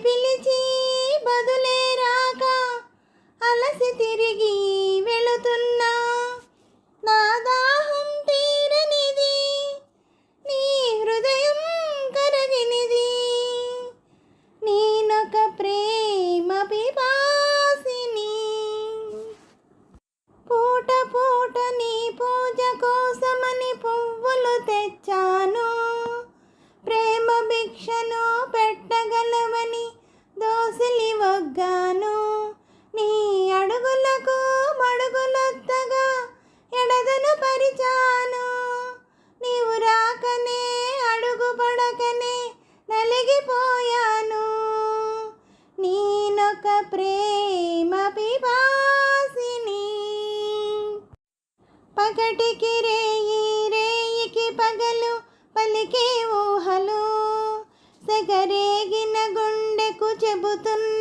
పిలిచి బదులే రాక అలసి తిరిగి వెళుతున్నా. నా దాహం తీరనిది, నీ హృదయం కరగినిది. నేనొక ప్రేమ పిపాసిని. పూట పూట నీ పూజ కోసమని పువ్వులు తెచ్చాను. ప్రేమ భిక్షను పెట్టగలవని దోసిలి వగ్గాను. నీ అడుగులకు మడుగులొత్తగా ఎడదను పరిచాను. నీవు రాకనే అడుగు పడకనే నలిగిపోయాను. నేనొక ప్రేమ పిపాసిని. పగటికి రేయి, రేయికి పగలు పలికే ఊహలు, సెగరేగిన గుండెకు చెబుతున్న